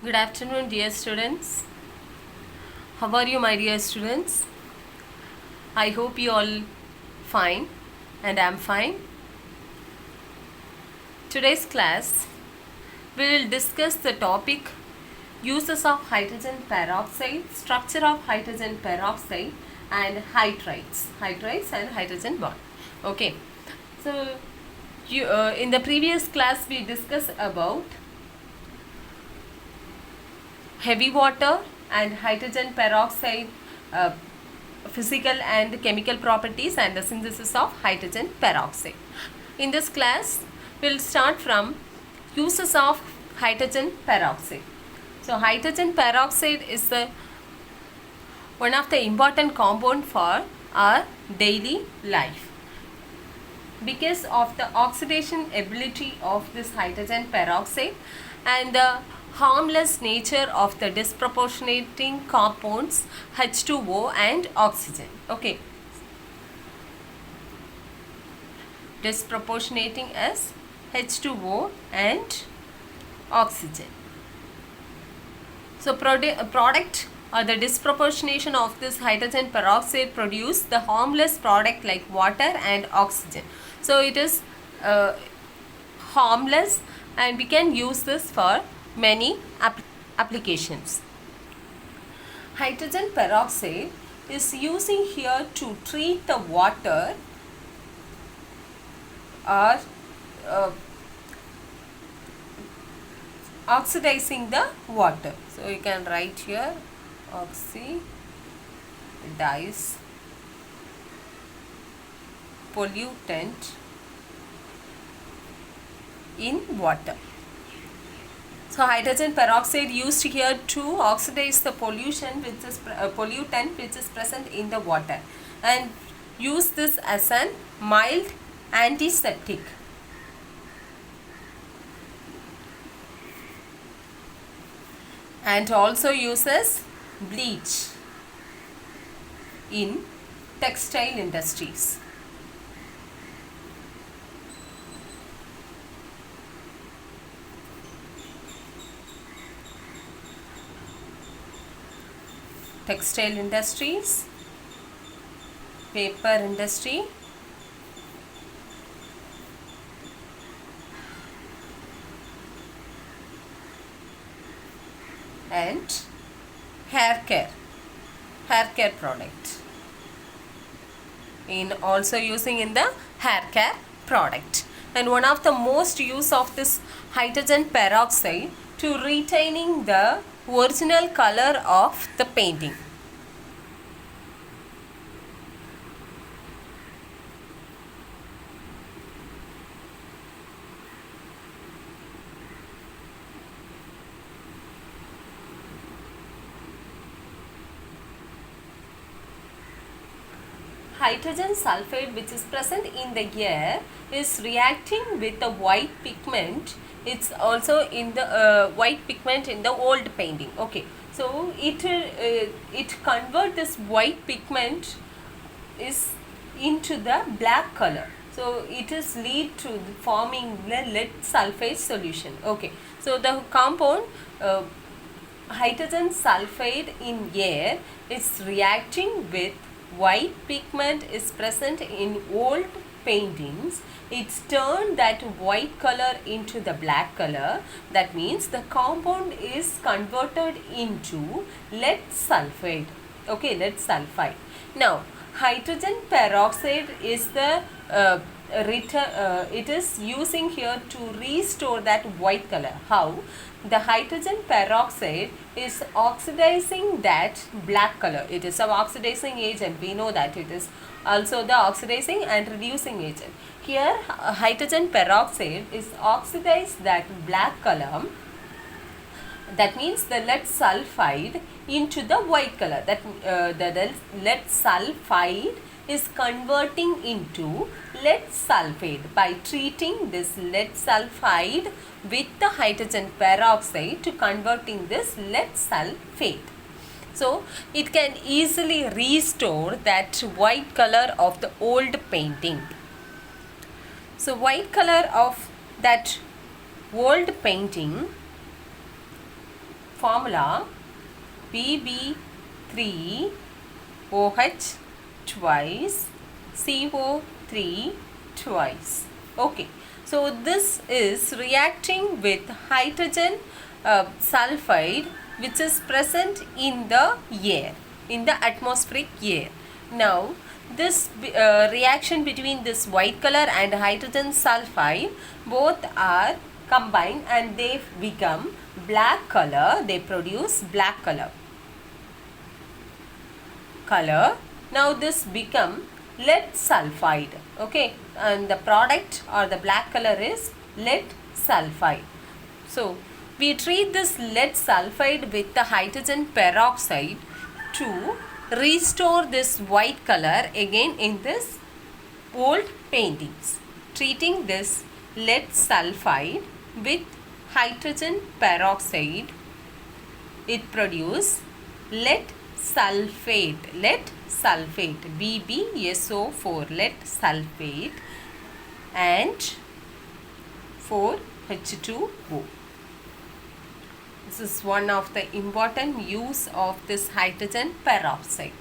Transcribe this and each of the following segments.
Good afternoon, dear students. How are you, my dear students? I hope you all fine, and I'm fine. Today's class, we will discuss the topic uses of hydrogen peroxide, structure of hydrogen peroxide, and hydrides and hydrogen bond. Okay. So, in the previous class, we discussed about heavy water and hydrogen peroxide uh, physical and chemical properties and the synthesis of hydrogen peroxide. In this class, we will start from uses of hydrogen peroxide. So, hydrogen peroxide is one of the important compound for our daily life. Because of the oxidation ability of this hydrogen peroxide and the harmless nature of the disproportionating compounds H2O and oxygen. Okay. Disproportionating as H2O and oxygen. So product or the disproportionation of this hydrogen peroxide produce the harmless product like water and oxygen. So it is harmless and we can use this for many applications. Hydrogen peroxide is using here to treat the water or oxidizing the water. So you can write here oxidize pollutant in water. So hydrogen peroxide used here to oxidize the pollutant which is present in the water and use this as a mild antiseptic. And also uses bleach in textile industries. Textile industries, paper industry, and hair care product. In also using in the hair care product. And one of the most use of this hydrogen peroxide to retaining the original color of the painting. Hydrogen sulfide which is present in the air is reacting with the white pigment. It's also in the white pigment in the old painting. Okay, so it convert this white pigment is into the black color. So it is lead to forming the lead sulfate solution. Okay, so the compound hydrogen sulfide in air is reacting with white pigment is present in old paintings. It's turned that white color into the black color. That means the compound is converted into lead sulfide. Okay, lead sulfide. Now, hydrogen peroxide is the it is using here to restore that white color. How? The hydrogen peroxide is oxidizing that black color. It is an oxidizing agent. We know that it is also the oxidizing and reducing agent. Here hydrogen peroxide is oxidize that black color. That means the lead sulfide into the white color. That the lead sulfide is converting into lead sulfide by treating this lead sulfide with the hydrogen peroxide to converting this lead sulfate. So it can easily restore that white color of the old painting. So white color of that old painting formula Pb3OH twice CO3 twice. Okay, so this is reacting with hydrogen sulfide which is present in the air, in the atmospheric air. Now this reaction between this white color and hydrogen sulfide, both are combined and they become black color. They produce black color. Now this become lead sulfide. Okay, and the product or the black color is lead sulfide. So we treat this lead sulfide with the hydrogen peroxide to restore this white color again in this old paintings. Treating this lead sulfide with hydrogen peroxide, it produce lead sulfate, BbSO4, lead sulfate, and 4H2O. This is one of the important use of this hydrogen peroxide.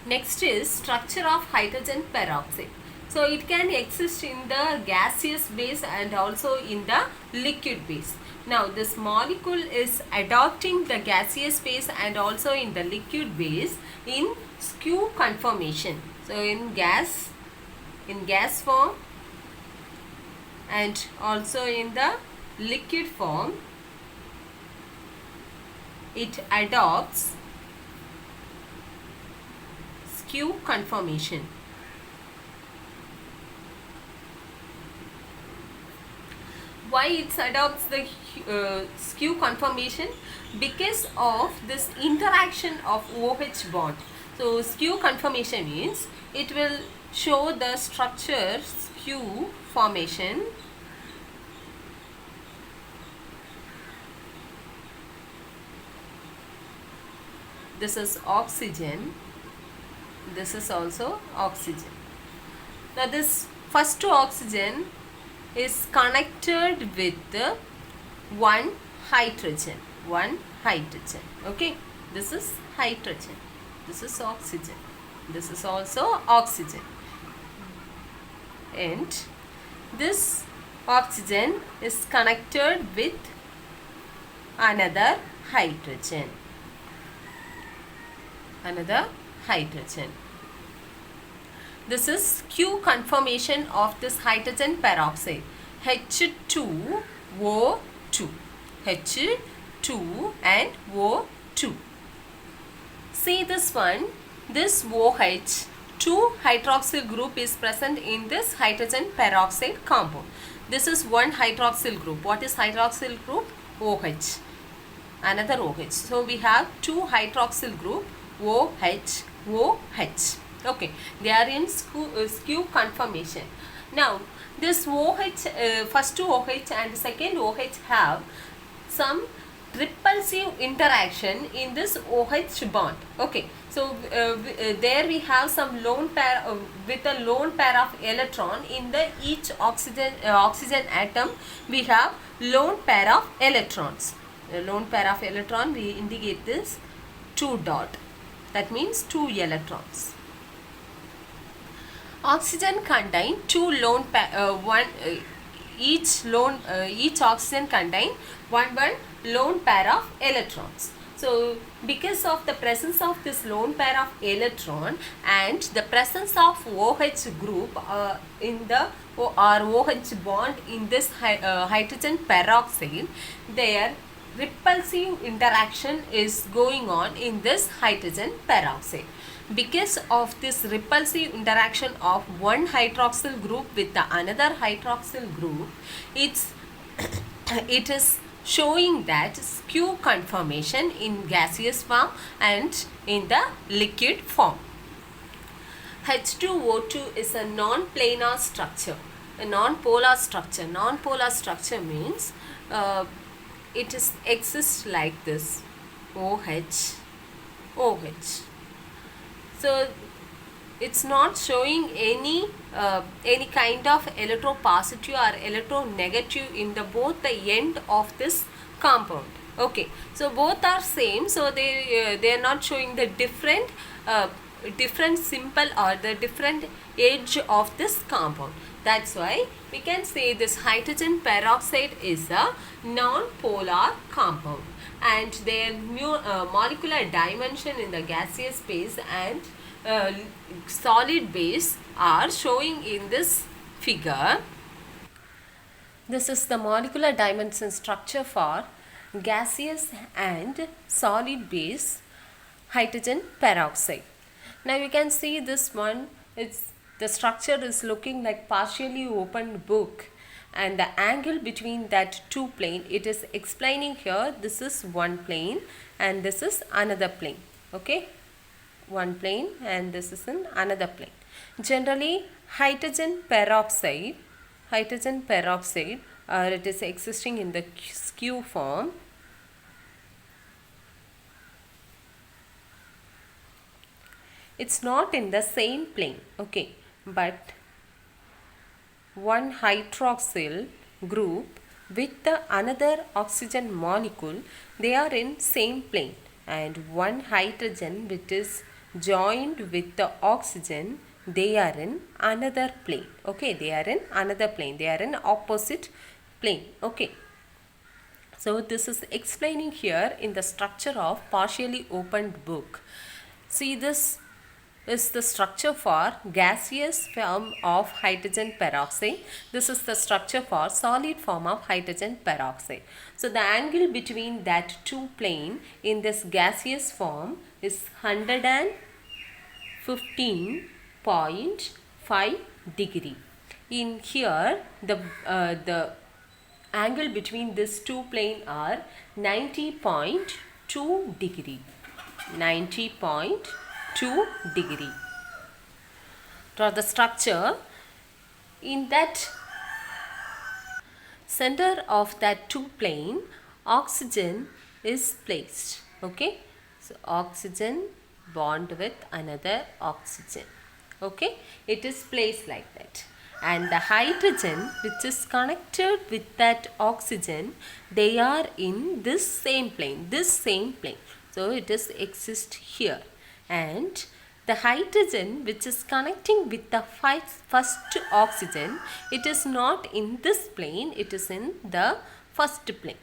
Next is structure of hydrogen peroxide. So it can exist in the gaseous base and also in the liquid base. Now this molecule is adopting the gaseous phase and also in the liquid base in skew conformation. So in gas form and also in the liquid form, it adopts skew conformation. Why it adopts the skew conformation? Because of this interaction of OH bond. So skew conformation means it will show the structure skew formation. This is oxygen. This is also oxygen. Now this first oxygen is connected with one hydrogen. Okay, this is hydrogen, this is oxygen, this is also oxygen, and this oxygen is connected with another hydrogen. This is skew conformation of this hydrogen peroxide, H2O2, H2 and O2. See this one, this OH, 2 hydroxyl group is present in this hydrogen peroxide compound. This is one hydroxyl group. What is hydroxyl group? OH, another OH. So we have 2 hydroxyl group, OH, OH. Okay, they are in skew conformation. Now this OH, first OH and second OH have some repulsive interaction in this OH bond. Okay, so there we have some lone pair with a lone pair of electron in the each oxygen atom. We have lone pair of electrons. A lone pair of electron, we indicate this 2 dot. That means 2 electrons. Oxygen contain 2 lone pair, each oxygen contain one lone pair of electrons. So because of the presence of this lone pair of electron and the presence of OH group in the OH bond in this hydrogen peroxide, their repulsive interaction is going on in this hydrogen peroxide. Because of this repulsive interaction of one hydroxyl group with the another hydroxyl group, it is showing that skew conformation in gaseous form and in the liquid form. H2O2 is a non-planar structure, a non-polar structure. Non-polar structure means it exists like this, OH, OH. So it's not showing any kind of electropositive or electronegative in the both the end of this compound. Okay, so both are same, so they are not showing the different symbol or the different edge of this compound. That's why we can say this hydrogen peroxide is a non-polar compound, and their molecular dimension in the gaseous phase and uh, solid base are showing in this figure. This is the molecular dimension structure for gaseous and solid base hydrogen peroxide. Now you can see this one, it's the structure is looking like partially opened book, and the angle between that two plane, it is explaining here, this is one plane and this is another plane. Okay, one plane and this is in another plane. Generally hydrogen peroxide it is existing in the skew form. It's not in the same plane, okay, but one hydroxyl group with the another oxygen molecule, they are in same plane, and one hydrogen which is joined with the oxygen, they are in another plane. Okay, they are in another plane, they are in opposite plane. Okay, so this is explaining here in the structure of partially opened book. See, this is the structure for gaseous form of hydrogen peroxide. This is the structure for solid form of hydrogen peroxide. So the angle between that two plane in this gaseous form is 115.5 degree. In here the angle between these two plane are 90.2 degree. 90.2 degree. For the structure, in that center of that two plane, oxygen is placed. Okay, so oxygen bond with another oxygen. Okay, it is placed like that, and the hydrogen which is connected with that oxygen, they are in this same plane, so it is exist here, and the hydrogen which is connecting with the first oxygen, it is not in this plane, it is in the first plane.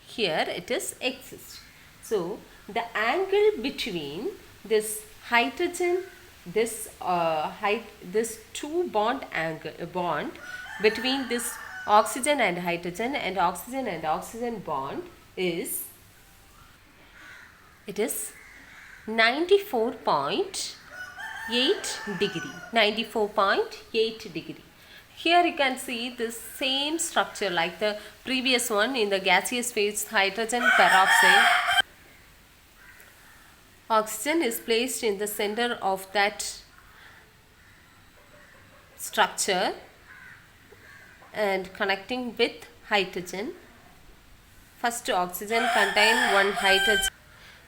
Here it is exists. So the angle between this hydrogen, this two bond between this oxygen and oxygen and oxygen bond is, it is 94.8 degree. 94.8 degree. Here you can see the same structure like the previous one in the gaseous phase hydrogen peroxide. Oxygen is placed in the center of that structure and connecting with hydrogen. First oxygen contain one hydrogen.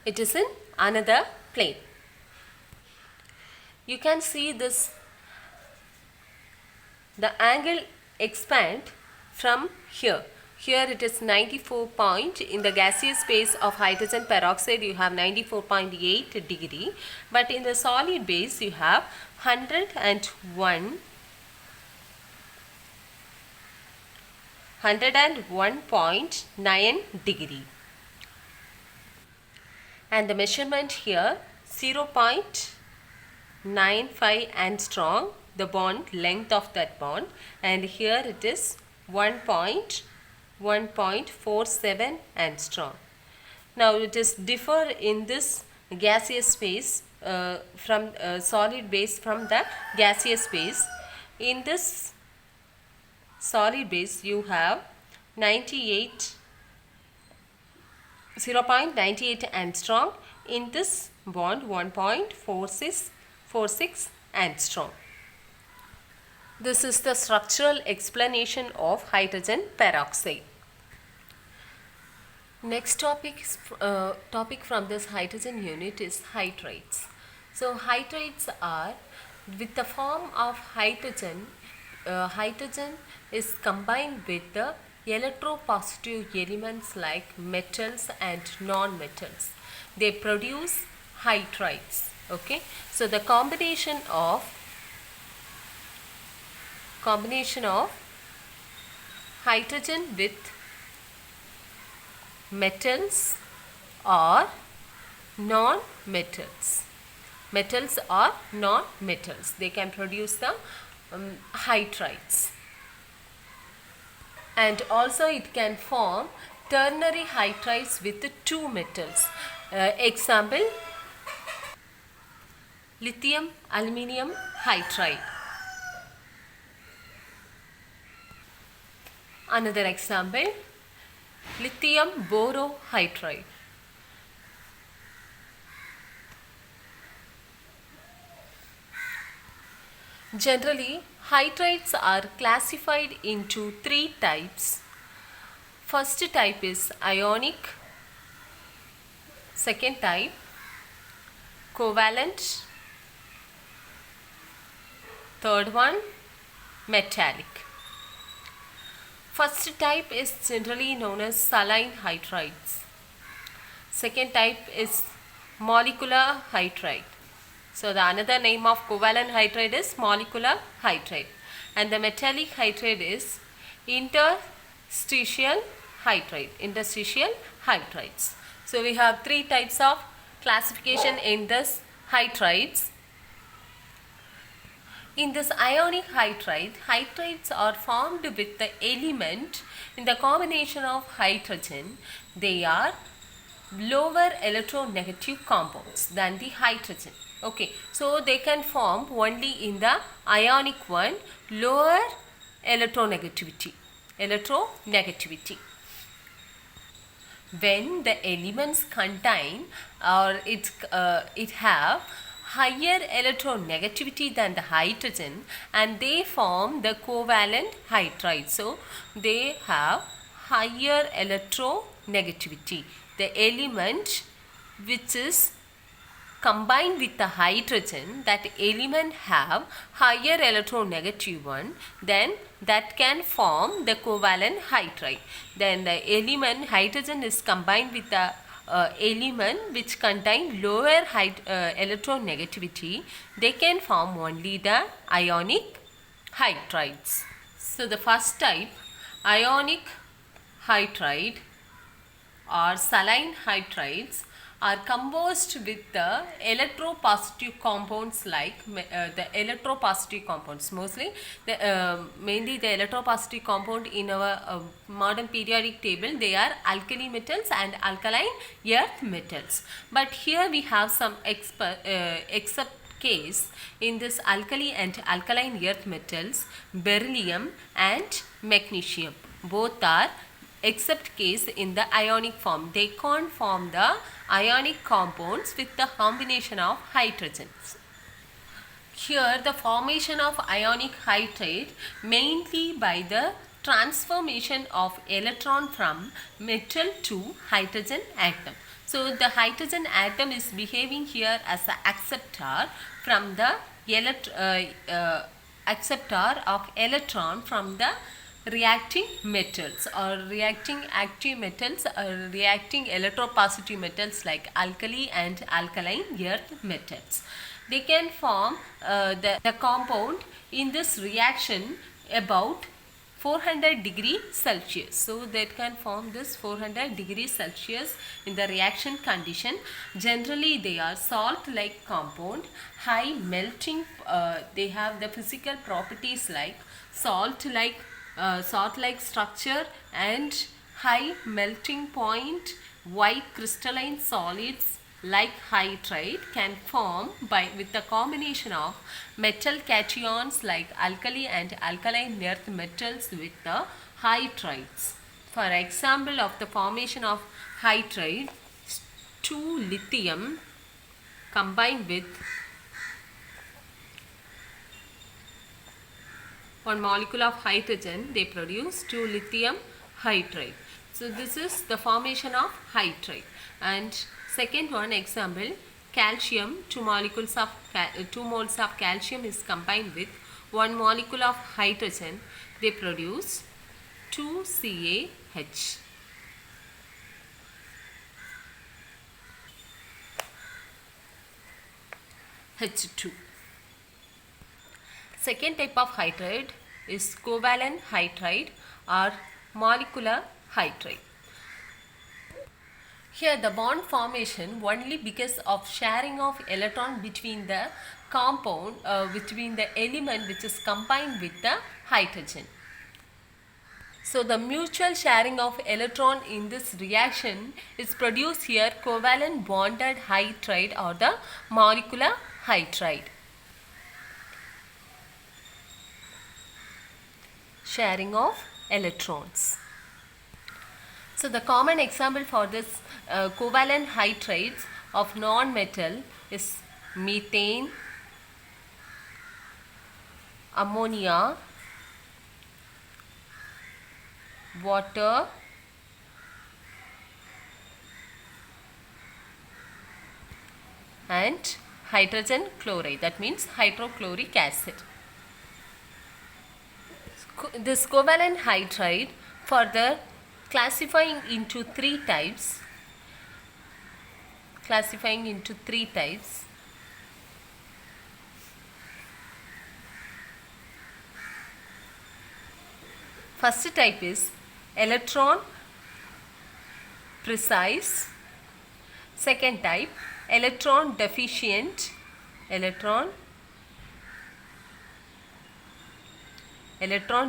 It is in another plane. You can see this, the angle expand from here. Here it is 94 point, in the gaseous phase of hydrogen peroxide you have 94.8 degree, but in the solid base you have 101.9 degree. And the measurement here 0.95 angstrom, the bond length of that bond, and here it is 1.47 angstrom. Now it is differ in this gaseous phase from solid base from the gaseous phase. In this solid base you have 0.98 angstrom. In this bond 1.46 angstrom. This is the structural explanation of hydrogen peroxide. Next topic from this hydrogen unit is hydrates. So hydrates are with the form of hydrogen. Hydrogen is combined with the electropositive elements like metals and non-metals. They produce hydrides. Okay, so the combination of hydrogen with metals or non-metals. Metals or non-metals. They can produce the hydrides. And also it can form ternary hydrides with the two metals. Example, lithium aluminium hydride. Another example, lithium borohydride. Generally, hydrides are classified into three types. First type is ionic, second type covalent, third one metallic. First type is generally known as saline hydrides. Second type is molecular hydride. So the another name of covalent hydride is molecular hydride, and the metallic hydride is interstitial hydrides. So we have three types of classification in this hydrides. In this ionic hydrides are formed with the element in the combination of hydrogen. They are lower electronegative compounds than the hydrogen. Okay, so they can form only in the ionic one, lower electronegativity. When the elements contain or it have higher electronegativity than the hydrogen, and they form the covalent hydride. So they have higher electronegativity. The element which is combined with the hydrogen, that element have higher electronegative one, then that can form the covalent hydride. Then the element hydrogen is combined with the element which contain lower electronegativity, they can form only the ionic hydrides. So the first type, ionic hydride or saline hydrides, are composed with the electropositive compounds like the electropositive compounds, mainly the electropositive compound in our modern periodic table, they are alkali metals and alkaline earth metals. But here we have some except case in this alkali and alkaline earth metals, beryllium and magnesium. Both are except case in the ionic form. They can't form the ionic compounds with the combination of hydrogens. Here the formation of ionic hydride mainly by the transformation of electron from metal to hydrogen atom. So the hydrogen atom is behaving here as an acceptor from the acceptor of electron from the reacting metals or reacting active metals or reacting electropositive metals like alkali and alkaline earth metals. They can form the compound in this reaction about 400 degree Celsius. So that can form this 400 degree Celsius in the reaction condition. Generally they are salt like compound, high melting, they have the physical properties like salt like structure and high melting point. White crystalline solids like hydride can form with the combination of metal cations like alkali and alkaline earth metals with the hydrides. For example of the formation of hydride, 2 lithium combined with 1 molecule of hydrogen, they produce 2 lithium hydride. So this is the formation of hydride. And second one example, calcium, 2 moles of calcium is combined with 1 molecule of hydrogen, they produce 2CaH. H2. Second type of hydride is covalent hydride or molecular hydride. Here the bond formation only because of sharing of electron between the compound, between the element which is combined with the hydrogen. So the mutual sharing of electron in this reaction is produced here covalent bonded hydride or the molecular hydride. Sharing of electrons. So the common example for this covalent hydrides of non-metal is methane, ammonia, water, and hydrogen chloride, that means hydrochloric acid. This covalent hydride further classifying into three types. First type is electron precise. Second type electron deficient. Electron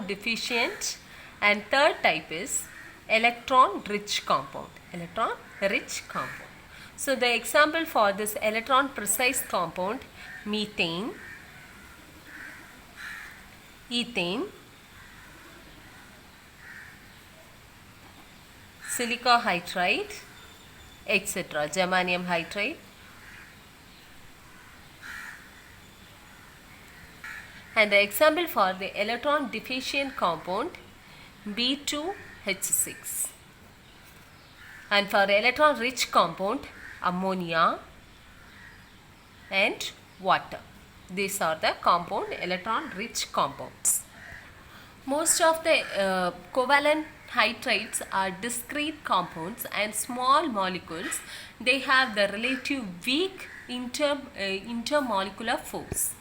deficient. And third type is electron rich compound. So the example for this electron precise compound: methane, ethane, silica hydride, etc. Germanium hydride. And the example for the electron deficient compound: B2H6. And for electron rich compound, ammonia and water. These are the compound electron rich compounds. Most of the covalent hydrides are discrete compounds and small molecules. They have the relative weak intermolecular force.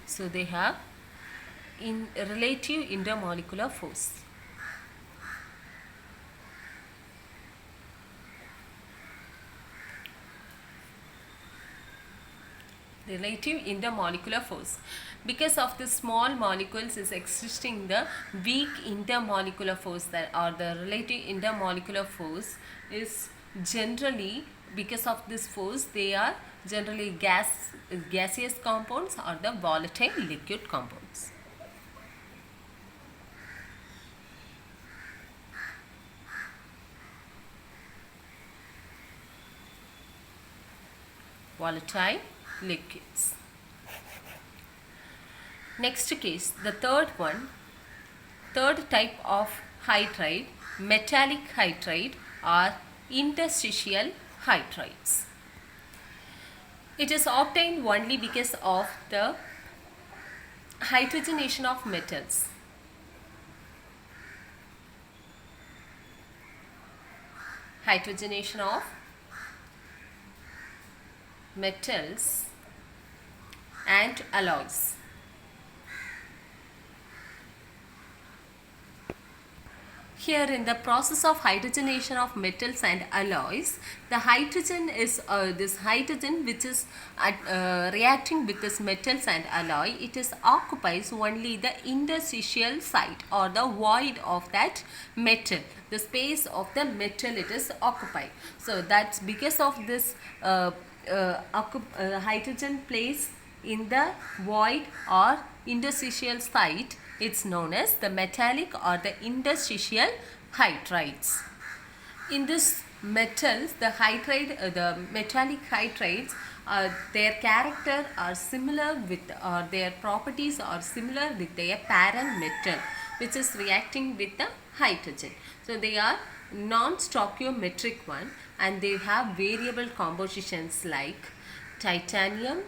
So they have relative intermolecular force. Relative intermolecular force. Because of the small molecules is existing the weak intermolecular force, that or the relative intermolecular force is generally, because of this force they are generally gaseous compounds or the volatile liquid compounds. Volatile liquids. Next case, the third type of hydride, metallic hydride or interstitial hydrides. It is obtained only because of the hydrogenation of metals. Hydrogenation of metals and alloys. Here in the process of hydrogenation of metals and alloys, the hydrogen is this hydrogen which is reacting with this metals and alloy, it is occupies only the interstitial site or the void of that metal. The space of the metal it is occupied. So that's because of this hydrogen place in the void or interstitial site, it's known as the metallic or the interstitial hydrides. In this metals, the metallic hydrides, their character are similar with, or their properties are similar with their parent metal, which is reacting with the hydrogen. So they are non-stoichiometric one, and they have variable compositions like titanium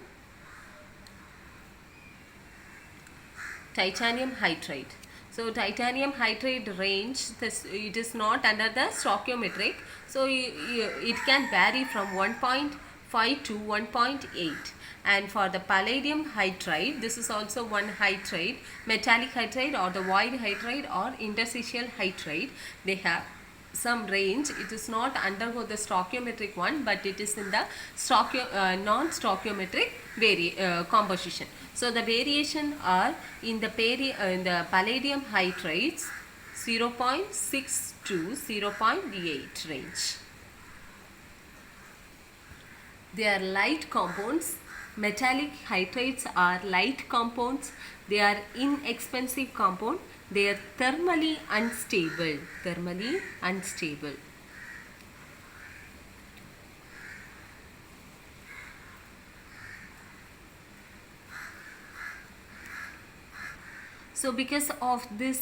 hydride. So titanium hydride range, it is not under the stoichiometric, so it can vary from 1.5 to 1.8. And for the palladium hydride, this is also one hydride, metallic hydride or the void hydride or interstitial hydride. They have some range. It is not undergo the stoichiometric one, but it is in the non-stoichiometric composition. So the variation are in the palladium hydrides 0.6 to 0.8 range. They are light compounds. Metallic hydrides are light compounds. They are inexpensive compound. They are thermally unstable. Thermally unstable. So because of this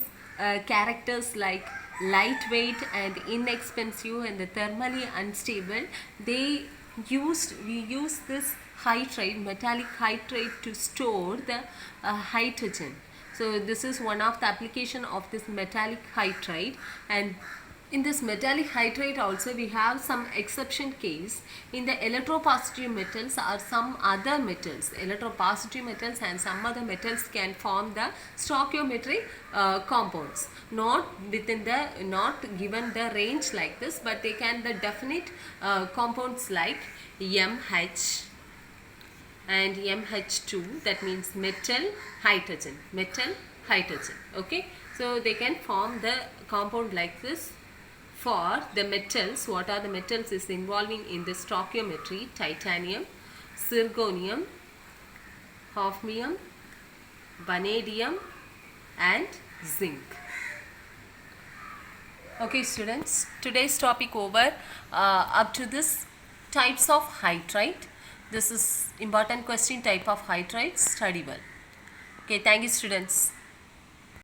characters like lightweight and inexpensive and the thermally unstable, we use this hydride, metallic hydride, to store the hydrogen. So this is one of the application of this metallic hydride. And in this metallic hydride also we have some exception case in the electropositive metals or some other metals. Electropositive metals and some other metals can form the stoichiometric compounds, not given the range like this, but they can the definite compounds like MH and MH2, that means metal hydrogen, okay. So they can form the compound like this. For the metals, what are the metals is involving in the stoichiometry? Titanium, zirconium, hafnium, vanadium and zinc. Okay students, today's topic over. Up to this types of hydride. This is important question, type of hydride, study well. Okay, thank you students.